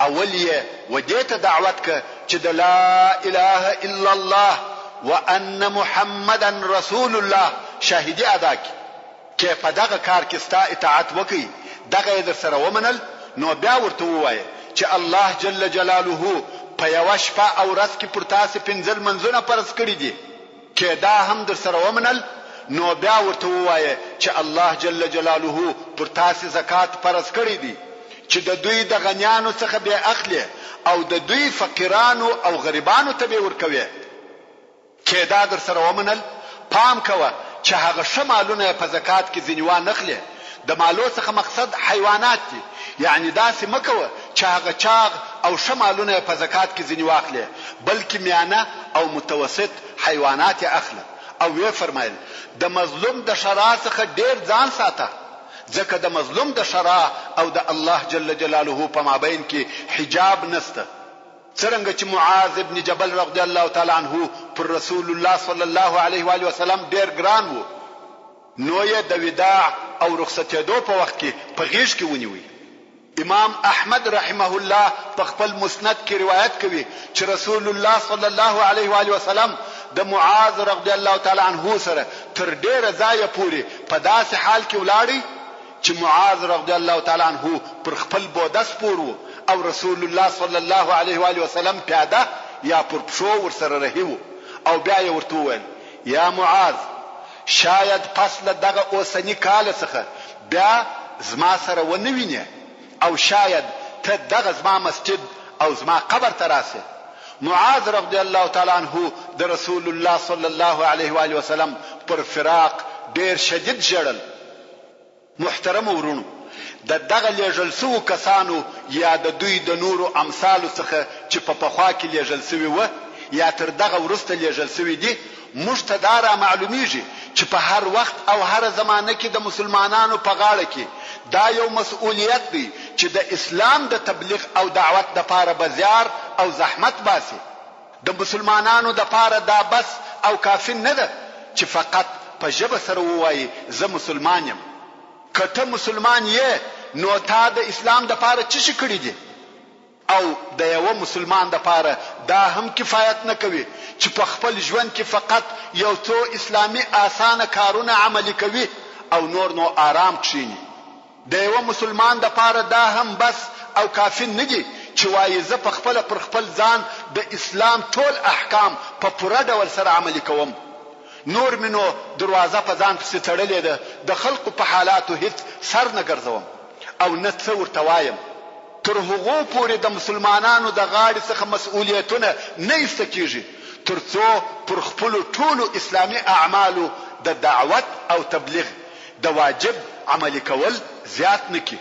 اول یې ودې ته دعوت ک چې د لا اله الا الله وان محمدا رسول الله شاهدی ادا کې په دغه کار کې ستا اطاعت وکړي، دغه در سره ومنل. نو بیا ورته ووایه چې الله جل جلاله په یو شپه او ورځ کې پر تاسو 5 منځونه فرض کړی دي، کې دا هم در سره ومنل. نو بیا ورته ووایه چې الله جل جلاله پر تاسو زکات فرض کړی دي، چې د دوی د غنیانو څخه به اخلي او د دوی فقیرانو او غریبانو ته به ورکوي، کې دا در سره ومنل. پام کوه چې هغه شمالونه په زکات کې ځنیوان نخلي، د مالو څخه مقصد حیوانات دي، یعنی داسې مکوه چې هغه چاغ او شمالونه په زکات کې ځنی واخلي، بلکې میانه او متوسط حیوانات اخلي. او وی فرمایل د مظلوم د شرع څخه ډیر ځان ساته، ځکه د مظلوم د شرع او د الله جل جلاله په مابین کې حجاب نسته. څرنګه چې معاذ ابن جبل رضی الله تعالی عنه پر رسول الله صلی الله علیه و آله وسلم ډیر ګران وو، نو یې د وداع او رخصتېدو په وخت کې په غیږ کې ونیوي. امام احمد رحمه الله په خپل مسند کې روایت کوي چې رسول الله صلی الله علیه و آله وسلم د معاذ رضی الله تعالی عنه سره تر ډیره ځایه پورې په داسې حال کې ولاړی چې معاذ رضی الله تعالی عنه پر خپل بوده سپور وو او رسول الله صلی الله علیه و آله وسلم پیاده یا پر پښو ورسره رهیو. او بیا یې ورته وویل یا معاذ، شاید پس له دغه اوسنی کال څخه بیا زما سره ونه وینې، او شاید ته دغه زما مسجد او زما قبر ته راسې. معاذ رضی الله تعالی عنه د رسول الله صلی الله علیه و آله وسلم پر فراق ډیر شدید ژړل. محترم ورونو، د دغه لیږل سوو کسانو یا د دوی د نورو امثالو څخه چې په پخوا کې لیږل سوي و یا تر دغه وروسته لیږل سوي دي، موږ ته دا را معلومیږي چې په هر وخت او هر زمانه کې د مسلمانانو په غاړه کې دا یو مسؤلیت دی چې د اسلام د تبلیغ او دعوت د پاره بزیار او زحمت باسي. د مسلمانانو د پاره دا بس او کافی نه ده چې فقط په ژبه سره ووایي زه مسلمان یم. کته مسلمان یې نو تا د اسلام د پاره څه شي کړی دي؟ او د یو مسلمان د پاره دا هم کفایت نه کوي چې په خپل ژوند کې فقط یو څو اسلامي آسانه کارونه عملي کوي او نور نو آرام کښینی. د یو مسلمان د پاره دا هم بس او کافی نه دي چې وایي زه په خپل پر خپل ځان د اسلام ټول احکام په پوره ډول سره عملي کوم، نور منو دروازه په ځان پسې تړلې ده، د خلقو په حالاتو هیڅ سر نه ګرځوم او نه څه ورته وایم. تر هغو پورې د مسلمانانو د غاړې څخه مسؤلیتونه نه ایسته کیږي تر څو پر خپلو ټولو اسلامي اعمالو د دعوت او تبلیغ د واجب عملي کول زیات نکي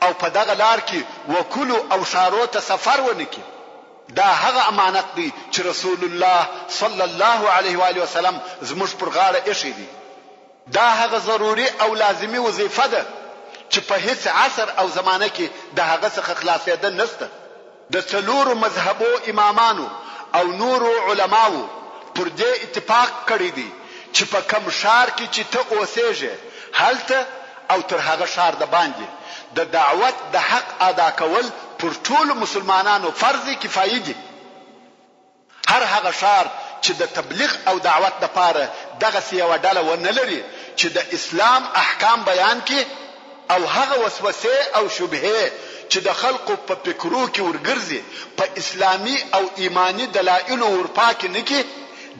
او په دغه لار کې وکولو او شارو ته سفر ونکي. دا هغه امانت دی چې رسول الله صلی الله علیه و آله وسلم زموږ پر غاړه ایښی دی. دا هغه ضروري او لازمي وظیفه ده چې په هیڅ عصر او زمانه کې د هغه څخه خلاصېدل نشته. د څلورو مذهبو امامانو او نورو علماو پر دې اتفاق کړی دی چې په کوم شار کې چې ته اوسېږې هلته او تر هغه شار د باندې د دعوت د حق ادا کول پر ټول مسلمانانو فرض کفایي دي. هر هغه شار چې د تبلیغ او دعوت لپاره دغسې یوه ډله ونه لري چې د اسلام احکام بیان کړي او هغه وسوسې او شبهې چې د خلقو په فکرو کې ورګرځي په اسلامي او ایمانی دلایلو ورپاکې نه کړي،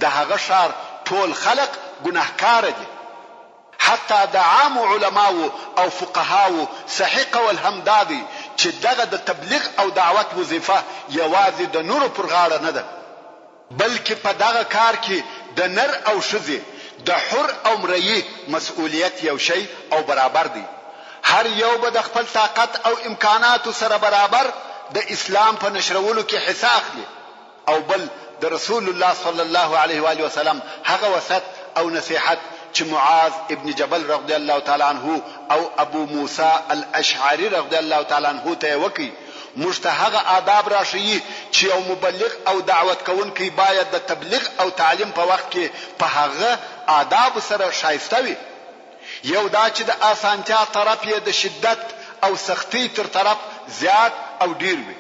د هغه ښار ټول خلق ګناهکاره دي. حتی د عام علماو او فقهاو صحیح قول هم دا دی چې دغه د تبلیغ او دعوت وظیفه یوازې د نورو پر غاړه نه ده، بلکې په دغه کار کې د نر او ښځې د حر او مرئي مسؤلیت یو شی او برابر دی. هر یو به د خپل طاقت او امکاناتو سره برابر د اسلام په نشرولو کې حصه اخلي، او بل د رسول الله صلی الله علیه و آله وسلم هغه وصیت او نصیحت چې معاذ ابن جبل رضی الله تعالی عنه او ابو موسی الاشعری رضی الله تعالی عنه ته وکي، موږ ته هغه آداب راشي چې یو مبلغ او دعوت کوونکی باید د تبلیغ او تعلیم په وخت کې په هغه آداب سره شایسته وي. یو دا چې د آسانتیا طرف یې د شدت او سختی تر طرف زیات او ډیر وي،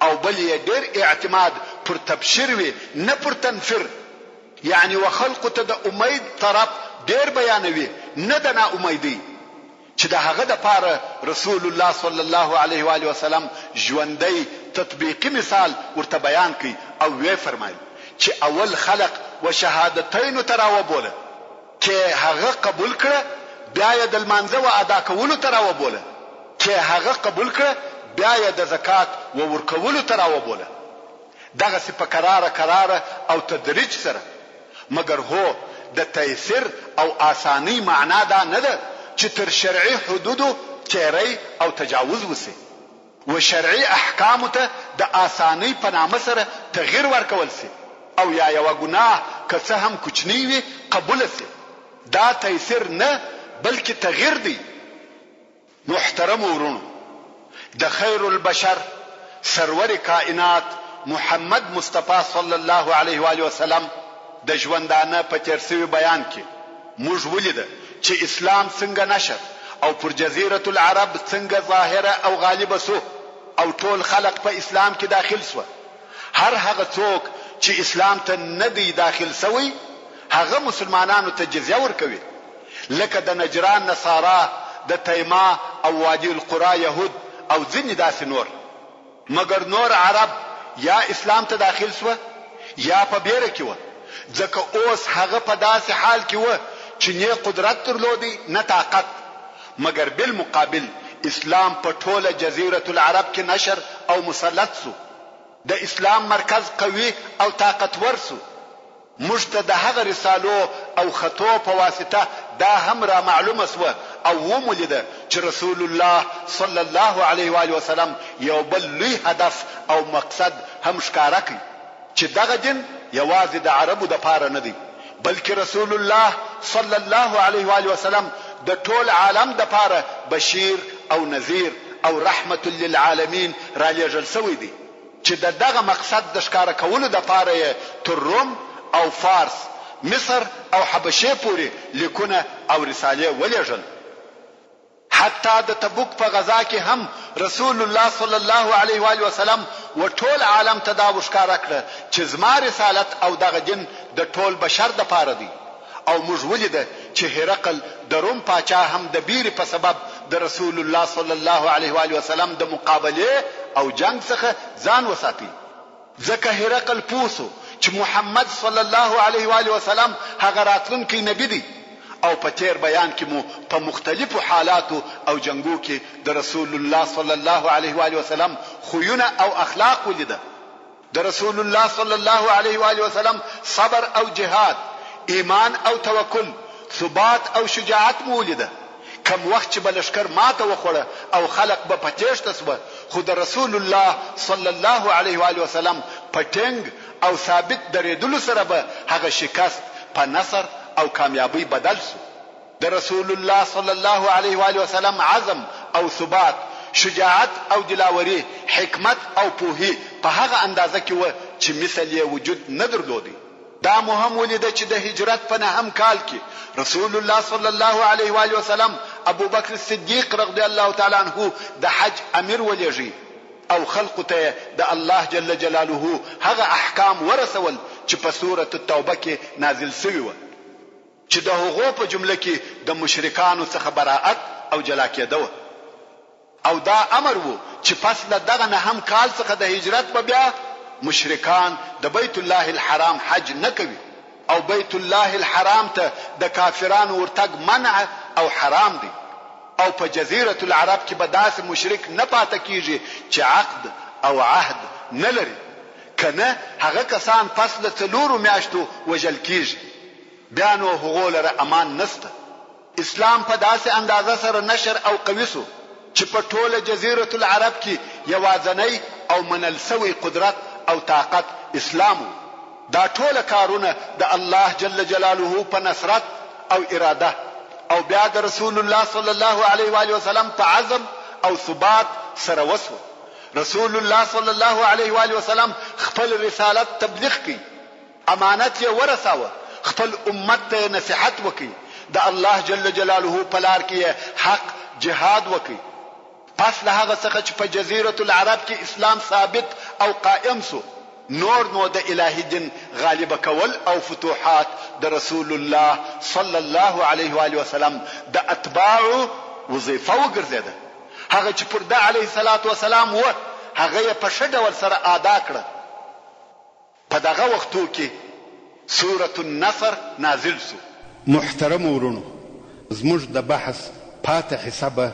او بل یې ډیر اعتماد پر تبشیر وي نه پر تنفر، یعنی وخلق ته د امید طرف ډیر بیانوي نه د نا امیدي، چې د هغه د پاره رسول الله صلی الله علیه و آله وسلم ژوندۍ تطبیقي مثال ورته بیان کړي او وی فرمایي چې اول خلق و شهادتین تراو بوله چې هغه قبول کړه، بیا یې د لمانځه و ادا کولو تراو بوله، چې هغه قبول کړه، بیا یې د زکات و ورکولو تراو بوله. دغه په قراره او تدریج سره، مگر هو د تیسیر او آسانی معنا دا نه ده چې تر شرعي حدودو تیری او تجاوز وسی، و شرعي احکام ته د آسانی په نامه سره تغییر ورکول سي، او یا یو ګناه که څه هم کوچنی وي قبول سي. دا تیسیر نه بلکې تغییر دی. محترم ورونو، د خیر البشر سرور کائنات محمد مصطفی صلی الله علیه و آله وسلم د ژوندانه په ترسوي بیان کې موږ ولیده چې اسلام څنګه نشر او پر جزیره العرب څنګه ظاهره او غالبه سو، او ټول خلق په اسلام کې داخل سو. هر هغه څوک چې اسلام ته نه دی داخل سوی هغه مسلمانانو ته جزیه ورکوي، لکه د نجران نصارا، د تیما او وادي القرا يهود او ځینې داسې نور. مگر نور عرب یا اسلام ته داخل سو یا په بیره کې و، ځکه اوس هغه په داسې حال کې و چې نه قدرت درلودي نه طاقت. مگر بالمقابل اسلام په ټوله جزیره العرب کې نشر او مسلط سو، د اسلام مرکز قوي او طاقتور سو. موږ ته د هغه رسالو او خطو په واسطه دا هم را معلومه سو او ومولیده چې رسول الله صلی الله علیه و آله وسلم یو بل لوی هدف او مقصد هم ښکارا کړ، چې دغه دین یوازې د عربو د پاره نه دی، بلکې رسول الله صلی الله علیه و آله وسلم د ټول عالم د پاره بشیر او نذیر او رحمت للعالمین را لېږل شوی دی، چې دغه مقصد د ښکارا کولو د پاره تر روم او فارس، مصر او حبشه پورې لیکونه او رساله ولېږل. حتی د تبوک په غزا کې هم رسول الله صلی الله علیه و آله وسلم و ټول عالم ته دا وښکارا کړ چې زما رسالت او دغه دین د ټول بشر د پاره دی. او موږ ولیده چې هرقل د روم پاچا هم د بیر په سبب د رسول الله صلی الله علیه و آله وسلم د مقابله او جنگ څخه ځان وساتي، ځکه هرقل پوسو چې محمد صلی الله علیه و آله وسلم هغه راتلونکی نبی دی. او په تیر بیان کې مو په مختلفو حالاتو او جنگو کې د رسول الله صلی الله علیه و آله وسلم خوونه او اخلاق ولیده. د رسول الله صلی الله علیه و آله وسلم صبر او جهاد، ایمان او توکل، ثبات او شجاعت مولیده. کم وخت چې بلشکر ماته وخوړه او خلق به پټېشته سو، خو د رسول الله صلی الله علیه و آله وسلم پټنګ او ثابت درېدلو سره به هغه شکست په نصر او کامیابی بدل سو. د رسول الله صلی الله علیه و آله وسلم عزم او ثبات، شجاعت او دلاوري، حکمت او پوهی په هغه اندازه کې و چې مثل یې وجود نه درلودي. دا مهم ولیده چې د هجرت په نهم کال کې رسول الله صلی الله علیه و آله وسلم ابو بکر صدیق رضی الله تعالی عنه د حج امیر ولېږي او خلق ته د الله جل جلاله هغه احکام ورسول چې په سورة التوبه کې نازل شوی و، چې د هغو په جمله کې د مشرکانو څخه براءت او جلا کېده، او دا امر وو چې پس له دغه نهم کال څخه د هجرت په بیا مشرکان د بیت الله الحرام حج نه کوي، او بیت الله الحرام ته د کافرانو ورتګ منع او حرام دی، او په جزیره العرب کې به داسې مشرک نه پاتې کیږي چې عقد او عهد نه لري، کنه هغه کسان پس له 4 میاشتو وژل کیږي، بیا نو هغو لره امان نسته. اسلام په داسې اندازه سره نشر او قوي سو چې په ټوله جزیره العرب کې یوازنی او منل سوی قدرت او طاقت اسلام. دا ټوله کارونه د الله جل جلاله په نصرت او اراده او بیا د رسول الله صلی الله علیه و آله وسلم په عزم او ثبات سره وسو. رسول الله صلی الله علیه و آله وسلم خپل رسالت تبلیغ کی، امانت یې ورساوه، خپل امت ته نصیحت وکي، د الله جل جلاله په لار کې حق جهاد وکي. پس له هغه څخه چې په جزیره العرب کې اسلام ثابت او قائم سو، نور نو د الهي دین غالب کول او فتوحات د رسول الله صلی الله علیه و آله وسلم د اتباعو وظیفه وګرځیده. هغه چې پر د علیه الصلاۃ والسلام و هغه یې په ښه ډول سره ادا کړ. په دغه وختو کې سورة النصر نازل سو. محترم ورونو، زموږ د بحث پاتې حسابه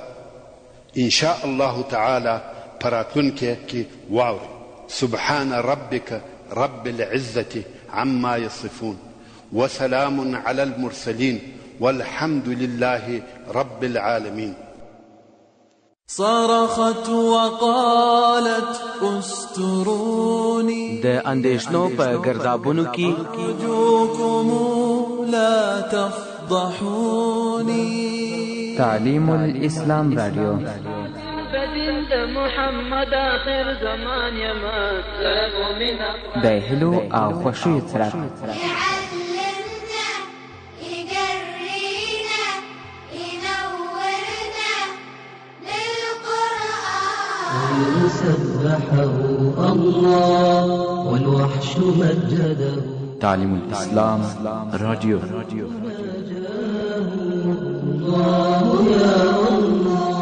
ان شاء الله تعالی پراتونکي کې واوري. سبحان ربك رب العزة عما يصفون وسلام على المرسلين والحمد لله رب العالمين. صرخت وقالت استروني د اندېښنو په ګردابونو کې ارجوكم لا تفضحوني. تعلیم الاسلام رادیو بدل محمد آخر زمان يما د هلو او خوښیو څرک يعلمنا يقرينا ينورنا للقرآن سبحه الله والوحش مجده. تعلیم الاسلام رادیو الله يا الله